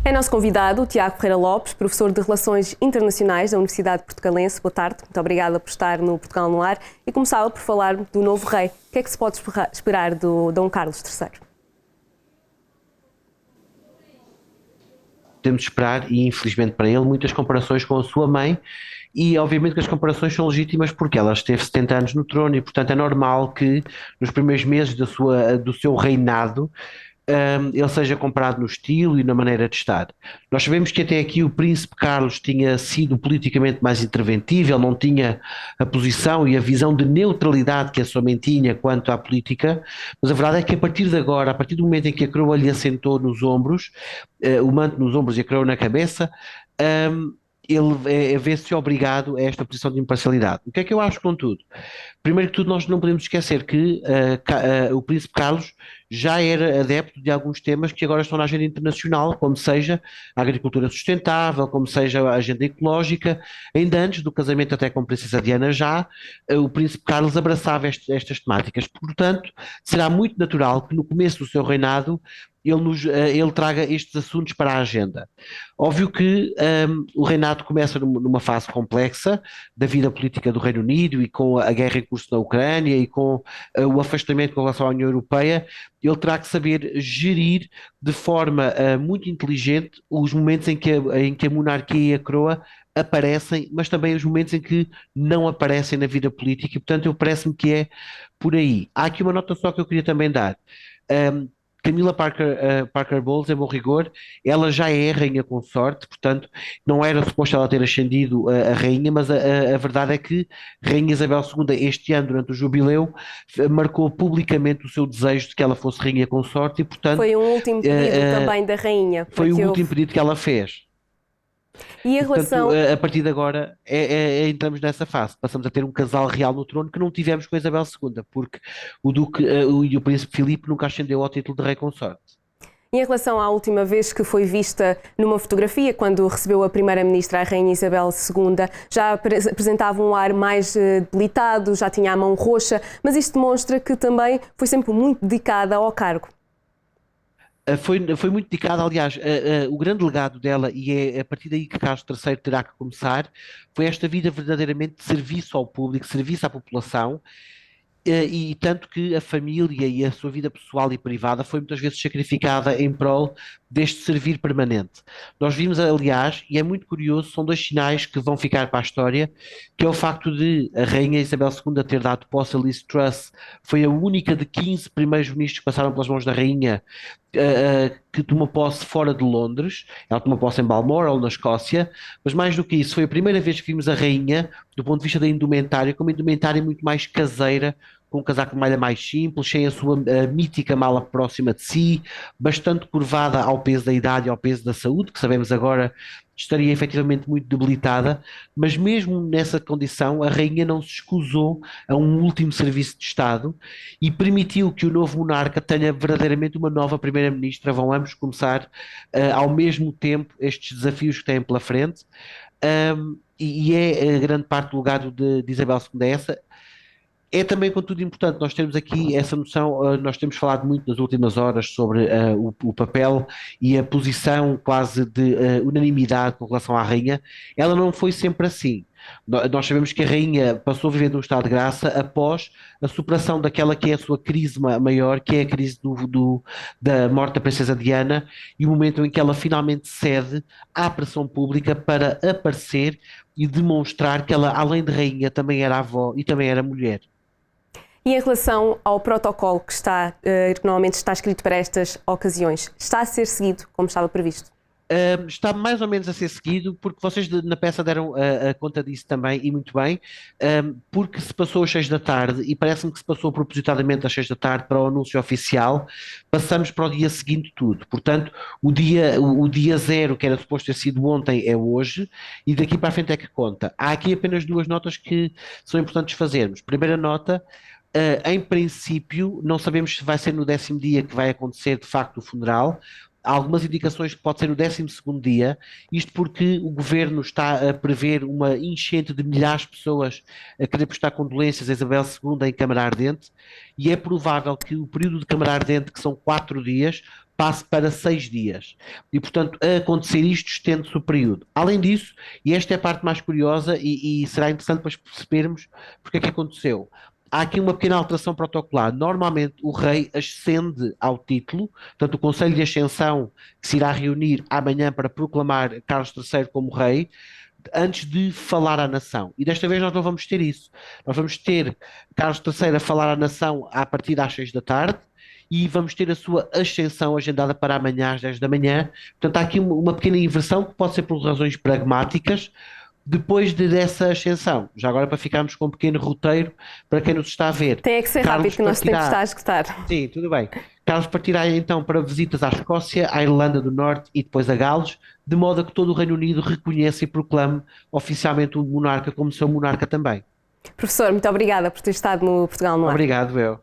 É nosso convidado o Tiago Ferreira Lopes, professor de Relações Internacionais da Universidade Portucalense. Boa tarde, muito obrigada por estar no Portugal no Ar. E começava por falar do novo rei. O que é que se pode esperar do Dom Carlos III? Temos de esperar, e infelizmente para ele, muitas comparações com a sua mãe, e obviamente que as comparações são legítimas porque ela esteve 70 anos no trono e, portanto, é normal que nos primeiros meses do seu reinado, ele seja comparado no estilo e na maneira de estar. Nós sabemos que até aqui o príncipe Carlos tinha sido politicamente mais interventivo, ele não tinha a posição e a visão de neutralidade que a sua mãe tinha quanto à política, mas a verdade é que a partir de agora, a partir do momento em que a coroa lhe assentou nos ombros, o manto nos ombros e a coroa na cabeça, ele vê-se obrigado a esta posição de imparcialidade. O que é que eu acho, contudo? Primeiro que tudo, nós não podemos esquecer que o Príncipe Carlos já era adepto de alguns temas que agora estão na agenda internacional, como seja a agricultura sustentável, como seja a agenda ecológica. Ainda antes do casamento até com a Princesa Diana o Príncipe Carlos abraçava estas temáticas. Portanto, será muito natural que no começo do seu reinado ele traga estes assuntos para a agenda. Óbvio que o reinado começa numa fase complexa da vida política do Reino Unido e com a guerra em curso na Ucrânia e com o afastamento com relação à União Europeia, ele terá que saber gerir de forma muito inteligente os momentos em que a monarquia e a coroa aparecem, mas também os momentos em que não aparecem na vida política, e portanto eu parece-me que é por aí. Há aqui uma nota só que eu queria também dar. Um, Camila Parker Bowles, em bom rigor, ela já é rainha consorte, portanto, não era suposto ela ter ascendido a rainha, mas a verdade é que Rainha Isabel II, este ano, durante o jubileu, marcou publicamente o seu desejo de que ela fosse rainha consorte e, portanto, Foi um último pedido também da rainha para foi o que último houve. pedido que ela fez. E em E, portanto, relação, a partir de agora entramos nessa fase. Passamos a ter um casal real no trono que não tivemos com a Isabel II, porque o Duque e o Príncipe Filipe nunca ascendeu ao título de rei consorte. e em relação à última vez que foi vista numa fotografia, quando recebeu a primeira-ministra, a Rainha Isabel II, já apresentava um ar mais debilitado, já tinha a mão roxa, mas isto demonstra que também foi sempre muito dedicada ao cargo. Foi muito dedicada, aliás, o grande legado dela, e é a partir daí que Carlos III terá que começar, foi esta vida verdadeiramente de serviço ao público, serviço à população, e tanto que a família e a sua vida pessoal e privada foi muitas vezes sacrificada em prol deste servir permanente. Nós vimos, aliás, e é muito curioso, são dois sinais que vão ficar para a história, que é o facto de a Rainha Isabel II ter dado posse a Liz Truss, foi a única de 15 primeiros ministros que passaram pelas mãos da Rainha que tomou posse fora de Londres. Ela tomou posse em Balmoral, na Escócia, mas mais do que isso, foi a primeira vez que vimos a rainha, do ponto de vista da indumentária, com uma indumentária muito mais caseira, com um casaco de malha mais simples, sem a sua mítica mala próxima de si, bastante curvada ao peso da idade e ao peso da saúde, que sabemos agora estaria efetivamente muito debilitada, mas mesmo nessa condição a rainha não se escusou a um último serviço de Estado e permitiu que o novo monarca tenha verdadeiramente uma nova primeira-ministra. Vão ambos começar ao mesmo tempo estes desafios que têm pela frente. E é a grande parte do legado de Isabel II é essa. É também, contudo, importante nós termos aqui essa noção. Nós temos falado muito nas últimas horas sobre o papel e a posição quase de unanimidade com relação à rainha. Ela não foi sempre assim. Nós sabemos que a rainha passou a viver num estado de graça após a superação daquela que é a sua crise maior, que é a crise da morte da princesa Diana, e o momento em que ela finalmente cede à pressão pública para aparecer e demonstrar que ela, além de rainha, também era avó e também era mulher. E em relação ao protocolo que normalmente está escrito para estas ocasiões, está a ser seguido como estava previsto? Está mais ou menos a ser seguido, porque vocês na peça deram a conta disso também, e muito bem, porque se passou às 6 da tarde, e parece-me que se passou propositadamente às 6 da tarde para o anúncio oficial, passamos para o dia seguinte tudo. Portanto, o dia zero, que era suposto ter sido ontem, é hoje, e daqui para a frente é que conta. Há aqui apenas duas notas que são importantes fazermos. Primeira nota. Em princípio, não sabemos se vai ser no 10º dia que vai acontecer de facto o funeral. há algumas indicações que pode ser o 12º dia, isto porque o governo está a prever uma enchente de milhares de pessoas a querer prestar condolências a Isabel II em Câmara Ardente, e é provável que o período de Câmara Ardente, que são 4 dias, passe para 6 dias. E, portanto, a acontecer isto, estende-se o período. Além disso, e esta é a parte mais curiosa, e será interessante para percebermos porque é que aconteceu. Há aqui uma pequena alteração protocolar. Normalmente o rei ascende ao título, portanto o Conselho de Ascensão, que se irá reunir amanhã para proclamar Carlos III como rei, antes de falar à nação. E desta vez nós não vamos ter isso. Nós vamos ter Carlos III a falar à nação a partir das 6 da tarde, e vamos ter a sua ascensão agendada para amanhã às 10 da manhã. Portanto, há aqui uma pequena inversão que pode ser por razões pragmáticas, depois dessa ascensão. Já agora para ficarmos com um pequeno roteiro para quem nos está a ver. Tem é que ser Carlos rápido, que o nosso tempo partirá, está a esgotar. sim, tudo bem. Carlos partirá então para visitas à Escócia, à Irlanda do Norte e depois a Gales, de modo a que todo o Reino Unido reconheça e proclame oficialmente o monarca como seu monarca também. Professor, muito obrigada por ter estado no Portugal no Ar. Obrigado, eu.